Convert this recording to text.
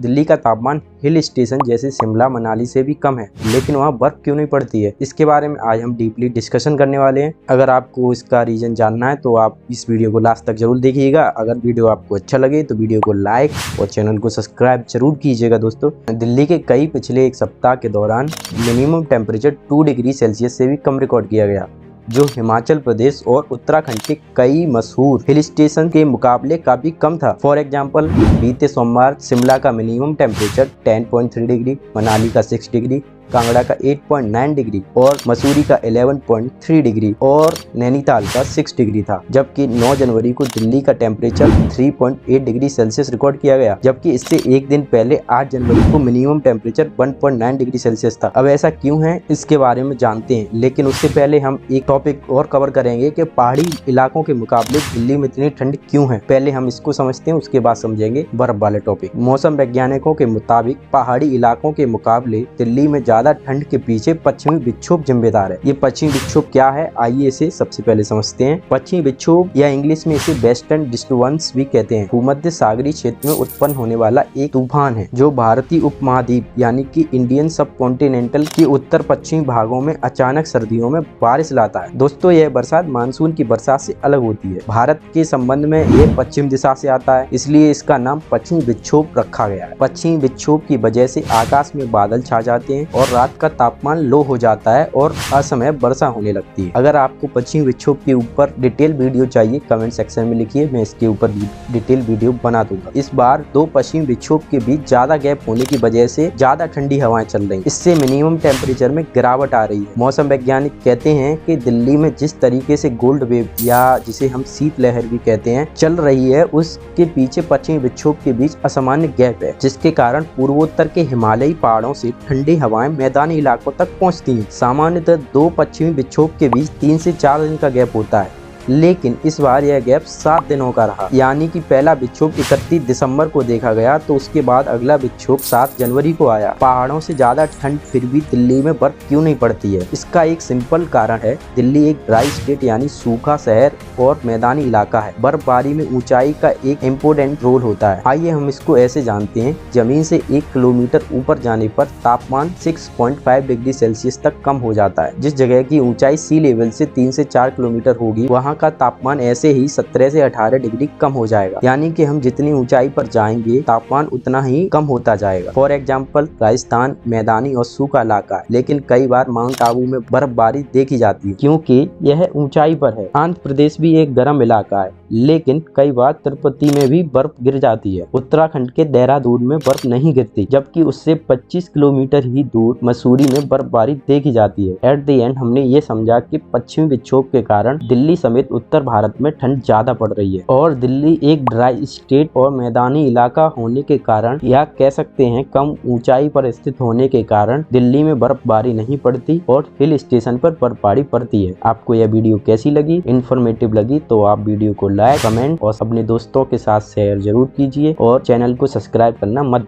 दिल्ली का तापमान hill station जैसे शिमला मनाली से भी कम है, लेकिन वहाँ बर्फ क्यों नहीं पड़ती है, इसके बारे में आज हम डीपली डिस्कशन करने वाले हैं। अगर आपको इसका रीजन जानना है तो आप इस वीडियो को लास्ट तक जरूर देखिएगा। अगर वीडियो आपको अच्छा लगे तो वीडियो को लाइक और चैनल को सब्सक्राइब जरूर कीजिएगा। दोस्तों, दिल्ली के कई पिछले एक सप्ताह के दौरान मिनिमम टेम्परेचर 2 डिग्री सेल्सियस से भी कम रिकॉर्ड किया गया, जो हिमाचल प्रदेश और उत्तराखंड के कई मशहूर हिल स्टेशन के मुकाबले काफी कम था। फॉर एग्जांपल, बीते सोमवार शिमला का मिनिमम टेम्परेचर 10.3 डिग्री, मनाली का 6 डिग्री, कांगड़ा का 8.9 डिग्री और मसूरी का 11.3 डिग्री और नैनीताल का 6 डिग्री था। जबकि 9 जनवरी को दिल्ली का टेम्परेचर 3.8 डिग्री सेल्सियस रिकॉर्ड किया गया, जबकि इससे एक दिन पहले 8 जनवरी को मिनिमम टेम्परेचर 1.9 डिग्री सेल्सियस था। अब ऐसा क्यों है, इसके बारे में जानते हैं, लेकिन उससे पहले हम एक टॉपिक और कवर करेंगे कि पहाड़ी इलाकों के मुकाबले दिल्ली में इतनी ठंड क्यों है। पहले हम इसको समझते हैं, उसके बाद समझेंगे बर्फ वाले टॉपिक। मौसम वैज्ञानिकों के मुताबिक पहाड़ी इलाकों के मुकाबले दिल्ली में ज्यादा ठंड के पीछे पश्चिमी विक्षोभ जिम्मेदार है। ये पश्चिमी विक्षोभ क्या है, आइए इसे सबसे पहले समझते हैं। पश्चिमी विक्षोभ या इंग्लिश में इसे वेस्टर्न डिस्टर्बेंस भी कहते हैं, भूमध्य सागरीय क्षेत्र में उत्पन्न होने वाला एक तूफान है जो भारतीय उपमहाद्वीप यानी कि इंडियन सब कॉन्टिनेंटल के उत्तर पश्चिमी भागों में अचानक सर्दियों में बारिश लाता है। दोस्तों, यह बरसात मानसून की बरसात से अलग होती है। भारत के संबंध में यह पश्चिम दिशा से आता है, इसलिए इसका नाम पश्चिमी विक्षोभ रखा गया है। पश्चिमी विक्षोभ की वजह से आकाश में बादल छा जाते हैं और रात का तापमान लो हो जाता है और असमय वर्षा होने लगती है। अगर आपको पश्चिमी विक्षोभ के ऊपर डिटेल वीडियो चाहिए, कमेंट सेक्शन में लिखिए, मैं इसके ऊपर डिटेल वीडियो बना दूंगा। इस बार 2 पश्चिमी विक्षोभ के बीच ज्यादा गैप होने की वजह से ज्यादा ठंडी हवाएं चल रही, इससे मिनिमम टेम्परेचर में गिरावट आ रही है। मौसम वैज्ञानिक कहते हैं कि दिल्ली में जिस तरीके से गोल्ड वेव या जिसे हम शीत लहर भी कहते हैं चल रही है, उसके पीछे पश्चिमी विक्षोभ के बीच असामान्य गैप है, जिसके कारण पूर्वोत्तर के हिमालयी पहाड़ों से ठंडी हवाएं मैदानी इलाकों तक पहुंचती हैं। सामान्यतः 2 पश्चिमी विक्षोभ के बीच 3 से 4 दिन का गैप होता है, लेकिन इस बार यह गैप 7 दिनों का रहा। यानी कि पहला विक्षोभ 31 दिसंबर को देखा गया, तो उसके बाद अगला विक्षोभ 7 जनवरी को आया। पहाड़ों से ज्यादा ठंड फिर भी दिल्ली में बर्फ क्यों नहीं पड़ती है? इसका एक सिंपल कारण है, दिल्ली एक ड्राई स्टेट यानी सूखा शहर और मैदानी इलाका है। बर्फबारी में ऊंचाई का एक इम्पोर्टेंट रोल होता है। आइए हम इसको ऐसे जानते हैं। जमीन से 1 किलोमीटर ऊपर जाने पर तापमान 6.5 डिग्री सेल्सियस तक कम हो जाता है। जिस जगह की ऊंचाई सी लेवल से 3 से 4 किलोमीटर होगी, वहाँ का तापमान ऐसे ही 17 से 18 डिग्री कम हो जाएगा। यानी कि हम जितनी ऊंचाई पर जाएंगे तापमान उतना ही कम होता जाएगा। फॉर एग्जांपल, राजस्थान मैदानी और सूखा इलाका है, लेकिन कई बार माउंट आबू में बर्फबारी देखी जाती है क्योंकि यह ऊंचाई पर है। आंध्र प्रदेश भी एक गर्म इलाका है, लेकिन कई बार तिरुपति में भी बर्फ गिर जाती है। उत्तराखंड के देहरादून में बर्फ नहीं गिरती, जबकि उससे 25 किलोमीटर ही दूर मसूरी में बर्फबारी देखी जाती है। एट द एंड हमने ये समझा कि पश्चिमी विक्षोभ के कारण दिल्ली समेत उत्तर भारत में ठंड ज्यादा पड़ रही है और दिल्ली एक ड्राई स्टेट और मैदानी इलाका होने के कारण, या कह सकते हैं कम ऊंचाई पर स्थित होने के कारण, दिल्ली में बर्फबारी नहीं पड़ती और हिल स्टेशन पर बर्फबारी पड़ती है। आपको यह वीडियो कैसी लगी, इन्फॉर्मेटिव लगी तो आप वीडियो को लाइक, कमेंट और अपने दोस्तों के साथ शेयर जरूर कीजिए और चैनल को सब्सक्राइब करना मत